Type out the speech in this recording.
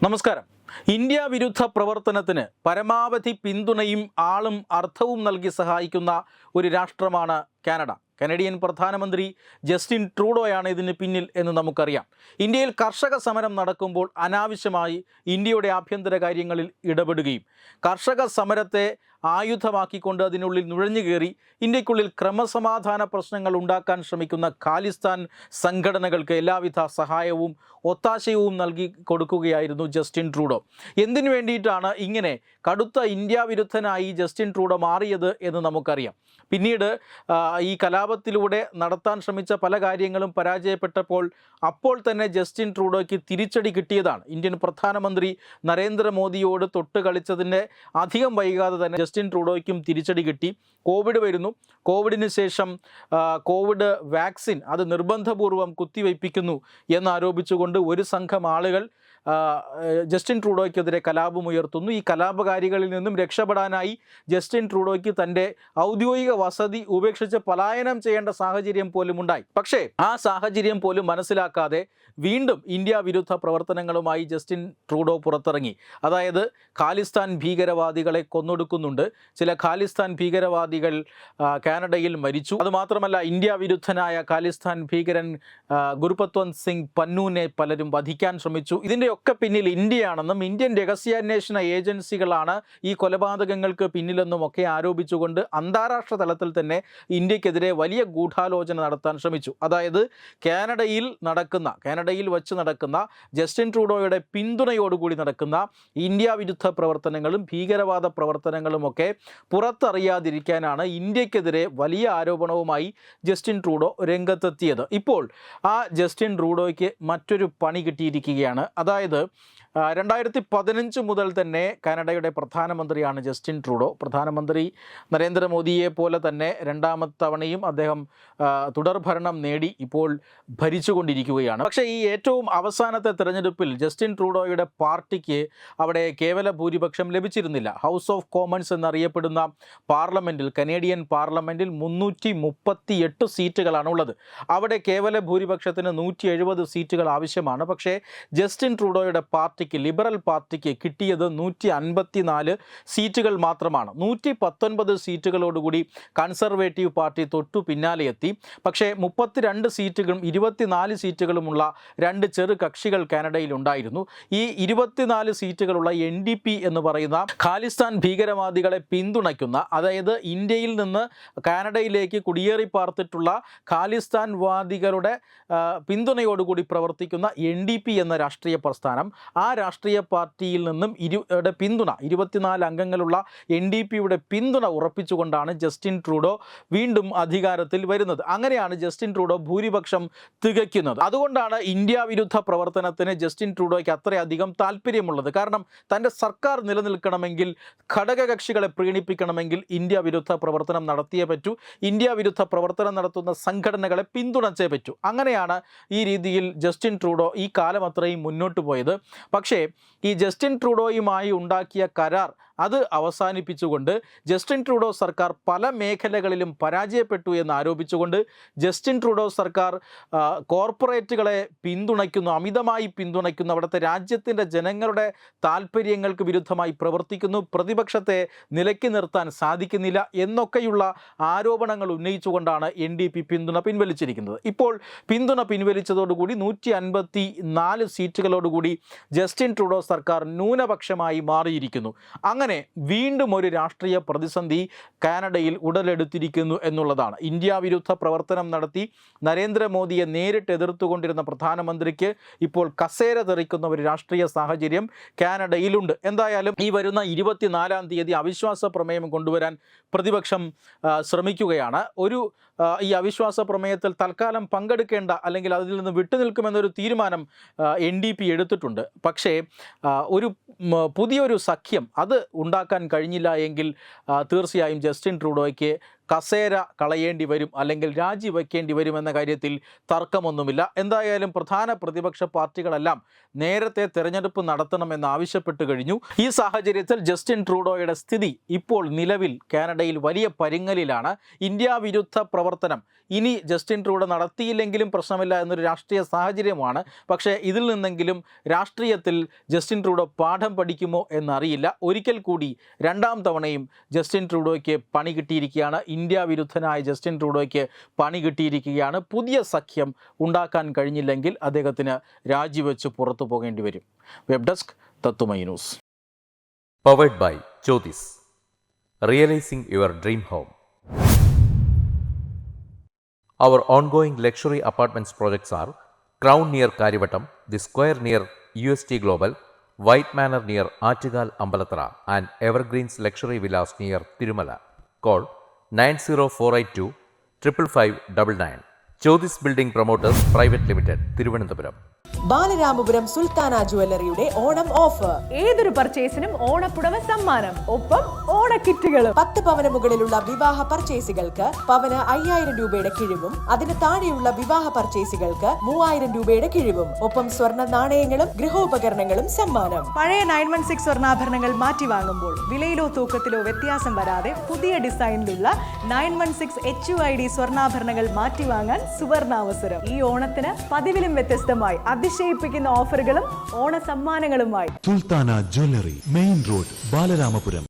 നമസ്കാരം. ഇന്ത്യ വിരുദ്ധ പ്രവർത്തനത്തിന് പരമാവധി പിന്തുണയും ആളും അർത്ഥവും നൽകി സഹായിക്കുന്ന ഒരു രാഷ്ട്രമാണ് കാനഡ. കനഡിയൻ പ്രധാനമന്ത്രി ജസ്റ്റിൻ ട്രൂഡോയാണ് ഇതിന് പിന്നിൽ എന്ന് നമുക്കറിയാം. ഇന്ത്യയിൽ കർഷക സമരം നടക്കുമ്പോൾ അനാവശ്യമായി ഇന്ത്യയുടെ ആഭ്യന്തര കാര്യങ്ങളിൽ ഇടപെടുകയും കർഷക സമരത്തെ ആയുധമാക്കിക്കൊണ്ട് അതിനുള്ളിൽ നുഴഞ്ഞു കയറി ഇന്ത്യക്കുള്ളിൽ ക്രമസമാധാന പ്രശ്നങ്ങൾ ഉണ്ടാക്കാൻ ശ്രമിക്കുന്ന ഖാലിസ്ഥാൻ സംഘടനകൾക്ക് എല്ലാവിധ സഹായവും ഒത്താശയവും നൽകി കൊടുക്കുകയായിരുന്നു ജസ്റ്റിൻ ട്രൂഡോ. എന്തിനു വേണ്ടിയിട്ടാണ് ഇങ്ങനെ കടുത്ത ഇന്ത്യ വിരുദ്ധനായി ജസ്റ്റിൻ ട്രൂഡോ മാറിയത് എന്ന് നമുക്കറിയാം. പിന്നീട് ഈ കലാപത്തിലൂടെ നടത്താൻ ശ്രമിച്ച പല കാര്യങ്ങളും പരാജയപ്പെട്ടപ്പോൾ അപ്പോൾ തന്നെ ജസ്റ്റിൻ ട്രൂഡോയ്ക്ക് തിരിച്ചടി കിട്ടിയതാണ്. ഇന്ത്യൻ പ്രധാനമന്ത്രി നരേന്ദ്രമോദിയോട് തൊട്ട് കളിച്ചതിൻ്റെ അധികം വൈകാതെ തന്നെ ജസ്റ്റിൻ ട്രൂഡോയ്ക്കും തിരിച്ചടി കിട്ടി. കോവിഡ് വരുന്നു. കോവിഡിന് ശേഷം കോവിഡ് വാക്സിൻ അത് നിർബന്ധപൂർവം കുത്തിവയ്പ്പിക്കുന്നു എന്നാരോപിച്ചുകൊണ്ട് ഒരു സംഘം ആളുകൾ ജസ്റ്റിൻ ട്രൂഡോയ്ക്കെതിരെ കലാപമുയർത്തുന്നു. ഈ കലാപകാരികളിൽ നിന്നും രക്ഷപ്പെടാനായി ജസ്റ്റിൻ ട്രൂഡോയ്ക്ക് തൻ്റെ ഔദ്യോഗിക വസതി ഉപേക്ഷിച്ച് പലായനം ചെയ്യേണ്ട സാഹചര്യം പോലും ഉണ്ടായി. പക്ഷേ ആ സാഹചര്യം പോലും മനസ്സിലാക്കാതെ വീണ്ടും ഇന്ത്യ വിരുദ്ധ പ്രവർത്തനങ്ങളുമായി ജസ്റ്റിൻ ട്രൂഡോ പുറത്തിറങ്ങി. അതായത് ഖാലിസ്ഥാൻ ഭീകരവാദികളെ കൊന്നൊടുക്കുന്നുണ്ട്. ചില ഖാലിസ്ഥാൻ ഭീകരവാദികൾ കാനഡയിൽ മരിച്ചു. അതുമാത്രമല്ല, ഇന്ത്യ വിരുദ്ധനായ ഖാലിസ്ഥാൻ ഭീകരൻ ഗുർപത്വന്ത് സിംഗ് പന്നൂനെ പലരും വധിക്കാൻ ശ്രമിച്ചു. ഇതിൻ്റെയൊക്കെ പിന്നിൽ ഇന്ത്യയാണെന്നും ഇന്ത്യൻ രഹസ്യാന്വേഷണ ഏജൻസികളാണ് ഈ കൊലപാതകങ്ങൾക്ക് പിന്നിലെന്നുമൊക്കെ ആരോപിച്ചുകൊണ്ട് അന്താരാഷ്ട്ര തലത്തിൽ തന്നെ ഇന്ത്യക്കെതിരെ വലിയ ഗൂഢാലോചന നടത്താൻ ശ്രമിച്ചു. അതായത് കാനഡയിൽ വച്ച് നടക്കുന്ന ജസ്റ്റിൻ ട്രൂഡോയുടെ പിന്തുണയോടുകൂടി നടക്കുന്ന ഇന്ത്യ വിരുദ്ധ പ്രവർത്തനങ്ങളും ഭീകരവാദ പ്രവർത്തനങ്ങളുമൊക്കെ പുറത്തറിയാതിരിക്കാനാണ് ഇന്ത്യക്കെതിരെ വലിയ ആരോപണവുമായി ജസ്റ്റിൻ ട്രൂഡോ രംഗത്തെത്തിയത്. ഇപ്പോൾ ആ ജസ്റ്റിൻ ട്രൂഡോയ്ക്ക് മറ്റൊരു പണി കിട്ടിയിരിക്കുകയാണ്. അതായത് 2015 മുതൽ തന്നെ കാനഡയുടെ പ്രധാനമന്ത്രിയാണ് ജസ്റ്റിൻ ട്രൂഡോ. പ്രധാനമന്ത്രി നരേന്ദ്രമോദിയെ പോലെ തന്നെ രണ്ടാമത്തെ തവണയും അദ്ദേഹം തുടർഭരണം നേടി ഇപ്പോൾ ഭരിച്ചുകൊണ്ടിരിക്കുകയാണ്. പക്ഷേ ഈ ഏറ്റവും അവസാനത്തെ തെരഞ്ഞെടുപ്പിൽ ജസ്റ്റിൻ ട്രൂഡോയുടെ പാർട്ടിക്ക് അവിടെ കേവല ഭൂരിപക്ഷം ലഭിച്ചിരുന്നില്ല. ഹൗസ് ഓഫ് കോമൺസ് എന്നറിയപ്പെടുന്ന പാർലമെൻറ്റിൽ, കനേഡിയൻ പാർലമെൻറ്റിൽ 338 സീറ്റുകളാണ് ഉള്ളത്. അവിടെ കേവല ഭൂരിപക്ഷത്തിന് 170 സീറ്റുകൾ ആവശ്യമാണ്. പക്ഷേ ജസ്റ്റിൻ ട്രൂഡോയുടെ പാർട്ടിക്ക്, ലിബറൽ പാർട്ടിക്ക് കിട്ടിയത് 154 സീറ്റുകൾ മാത്രമാണ്. 119 സീറ്റുകളോടുകൂടി കൺസർവേറ്റീവ് പാർട്ടി തൊട്ടു പിന്നാലെ എത്തി. പക്ഷേ 32 സീറ്റുകളും 24 സീറ്റുകളുമുള്ള രണ്ട് ചെറു കക്ഷികൾ കാനഡയിൽ ഉണ്ടായിരുന്നു. ഈ 24 സീറ്റുകളുള്ള NDP എന്ന് പറയുന്ന ഖാലിസ്ഥാൻ ഭീകരവാദികളെ പിന്തുണയ്ക്കുന്ന, അതായത് ഇന്ത്യയിൽ നിന്ന് കാനഡയിലേക്ക് കുടിയേറി പാർത്തിട്ടുള്ള ഖാലിസ്ഥാൻ വാദികളുടെ പിന്തുണയോടുകൂടി പ്രവർത്തിക്കുന്ന NDP എന്ന രാഷ്ട്രീയ പ്രസ്ഥാനം, ആ രാഷ്ട്രീയ പാർട്ടിയിൽ നിന്നും 24 അംഗങ്ങളുള്ള NDPയുടെ പിന്തുണ ഉറപ്പിച്ചുകൊണ്ടാണ് ജസ്റ്റിൻ ട്രൂഡോ വീണ്ടും അധികാരത്തിൽ വരുന്നത്. അങ്ങനെയാണ് ജസ്റ്റിൻ ട്രൂഡോ ഭൂരിപക്ഷം തികയ്ക്കുന്നത്. അതുകൊണ്ടാണ് ഇന്ത്യ വിരുദ്ധ പ്രവർത്തനത്തിന് ജസ്റ്റിൻ ട്രൂഡോയ്ക്ക് അത്രയധികം താല്പര്യമുള്ളത്. കാരണം തൻ്റെ സർക്കാർ നിലനിൽക്കണമെങ്കിൽ, ഘടകകക്ഷികളെ പ്രീണിപ്പിക്കണമെങ്കിൽ ഇന്ത്യ വിരുദ്ധ പ്രവർത്തനം നടത്തിയേ പറ്റൂ. ഇന്ത്യ വിരുദ്ധ പ്രവർത്തനം നടത്തുന്ന സംഘടനകളെ പിന്തുണച്ചേ പറ്റൂ. അങ്ങനെയാണ് ഈ രീതിയിൽ ജസ്റ്റിൻ ട്രൂഡോ ഈ കാലം അത്രയും മുന്നോട്ട് പോയത്. പക്ഷേ ഈ ജസ്റ്റിൻ ട്രൂഡോയുമായി ഉണ്ടാക്കിയ കരാർ അത് അവസാനിപ്പിച്ചുകൊണ്ട് ജസ്റ്റിൻ ട്രൂഡോ സർക്കാർ പല മേഖലകളിലും പരാജയപ്പെട്ടു എന്ന് ആരോപിച്ചുകൊണ്ട് ജസ്റ്റിൻ ട്രൂഡോ സർക്കാർ കോർപ്പറേറ്റുകളെ പിന്തുണയ്ക്കുന്നു, അമിതമായി പിന്തുണയ്ക്കുന്നു, അവിടുത്തെ രാജ്യത്തിൻ്റെ ജനങ്ങളുടെ താല്പര്യങ്ങൾക്ക് വിരുദ്ധമായി പ്രവർത്തിക്കുന്നു, പ്രതിപക്ഷത്തെ നിലയ്ക്ക് നിർത്താൻ സാധിക്കുന്നില്ല എന്നൊക്കെയുള്ള ആരോപണങ്ങൾ ഉന്നയിച്ചുകൊണ്ടാണ് NDP പിന്തുണ പിൻവലിച്ചിരിക്കുന്നത്. ഇപ്പോൾ പിന്തുണ പിൻവലിച്ചതോടുകൂടി 154 സീറ്റുകളോടുകൂടി ജസ്റ്റിൻ ട്രൂഡോ സർക്കാർ ന്യൂനപക്ഷമായി മാറിയിരിക്കുന്നു. അങ്ങനെ വീണ്ടും ഒരു രാഷ്ട്രീയ പ്രതിസന്ധി കാനഡയിൽ ഉടലെടുത്തിരിക്കുന്നു എന്നുള്ളതാണ്. ഇന്ത്യ വിരുദ്ധ പ്രവർത്തനം നടത്തി നരേന്ദ്രമോദിയെ നേരിട്ട് എതിർത്തുകൊണ്ടിരുന്ന പ്രധാനമന്ത്രിക്ക് ഇപ്പോൾ കസേര തെറിക്കുന്ന ഒരു രാഷ്ട്രീയ സാഹചര്യം കാനഡയിലുണ്ട്. എന്തായാലും ഈ വരുന്ന 24-ാം തീയതി അവിശ്വാസ പ്രമേയം കൊണ്ടുവരാൻ പ്രതിപക്ഷം ശ്രമിക്കുകയാണ്. ഈ അവിശ്വാസ പ്രമേയത്തിൽ തൽക്കാലം പങ്കെടുക്കേണ്ട, അല്ലെങ്കിൽ അതിൽ നിന്ന് വിട്ടുനിൽക്കുമെന്നൊരു തീരുമാനം NDP എടുത്തിട്ടുണ്ട്. പക്ഷേ പുതിയൊരു സഖ്യം അത് ഉണ്ടാക്കാൻ കഴിഞ്ഞില്ല എങ്കിൽ തീർച്ചയായും ജസ്റ്റിൻ ട്രൂഡോയ്ക്ക് കസേര കളയേണ്ടി വരും, അല്ലെങ്കിൽ രാജിവെക്കേണ്ടി വരുമെന്ന കാര്യത്തിൽ തർക്കമൊന്നുമില്ല. എന്തായാലും പ്രധാന പ്രതിപക്ഷ പാർട്ടികളെല്ലാം നേരത്തെ തെരഞ്ഞെടുപ്പ് നടത്തണമെന്ന് ആവശ്യപ്പെട്ടു കഴിഞ്ഞു. ഈ സാഹചര്യത്തിൽ ജസ്റ്റിൻ ട്രൂഡോയുടെ സ്ഥിതി ഇപ്പോൾ നിലവിൽ കാനഡയിൽ വലിയ പരുങ്ങലിലാണ്. ഇന്ത്യ വിരുദ്ധ പ്രവർത്തനം ഇനി ജസ്റ്റിൻ ട്രൂഡോ നടത്തിയില്ലെങ്കിലും പ്രശ്നമില്ല എന്നൊരു രാഷ്ട്രീയ സാഹചര്യമാണ്. പക്ഷേ ഇതിൽ നിന്നെങ്കിലും രാഷ്ട്രീയത്തിൽ ജസ്റ്റിൻ ട്രൂഡോ പാഠം പഠിക്കുമോ എന്നറിയില്ല. ഒരിക്കൽ കൂടി രണ്ടാം തവണയും ജസ്റ്റിൻ ട്രൂഡോയ്ക്ക് പണി കിട്ടിയിരിക്കുകയാണ്. ഇന്ത്യ വിരുദ്ധനായ ജസ്റ്റിൻ ട്രൂഡോയ്ക്ക് പണി കിട്ടിയിരിക്കുകയാണ്. പുതിയ സഖ്യം ഉണ്ടാക്കാൻ കഴിഞ്ഞില്ലെങ്കിൽ അദ്ദേഹത്തിന് രാജിവെച്ച് പുറത്തു പോകേണ്ടി വരും. വെബ് ഡെസ്ക് തത്തുമൈ news. Powered by Jyotis. Realizing your dream home. Our ongoing luxury apartments projects are Crown near Karivattam, The Square near UST Global, White Manor near Achigal Ambalathara, and Evergreens Luxury Villas near Tirumala. Call 90482 55599. Jyotis Building Promoters Private Limited, Thiruvananthapuram. Balaramapuram Sultana ജുവല്ലറിയുടെ Onam offer. ഏതൊരു പർച്ചേസിനും ഓണപ്പുടവ സമ്മാനം, ഒപ്പം ഓണക്കിറ്റുകളും. 10 പവന് മുകളിലുള്ള വിവാഹ പർച്ചേസുകൾക്ക് പവന് 5000 രൂപയുടെ കിഴിവും, അതിന് താഴെയുള്ള വിവാഹ പർച്ചേസുകൾക്ക് 3000 രൂപയുടെ കിഴിവും, ഒപ്പം സ്വർണ്ണ നാണയങ്ങളും ഗൃഹോപകരണങ്ങളും സമ്മാനം. പഴയ 916 സ്വർണ്ണാഭരണങ്ങൾ മാറ്റി വാങ്ങുമ്പോൾ വിലയിലോ തൂക്കത്തിലോ വ്യത്യാസം വരാതെ പുതിയ ഡിസൈനിലുള്ള 916 HUID സ്വർണ്ണാഭരണങ്ങൾ മാറ്റി വാങ്ങാൻ സുവർണാവസരം. ഈ ഓണത്തിന് പതിവിലും വ്യത്യസ്തമായി അതിശയിപ്പിക്കുന്ന ഓഫറുകളും ഓണ സമ്മാനങ്ങളുമായി Sultana jewellery, main road, Balaramapuram.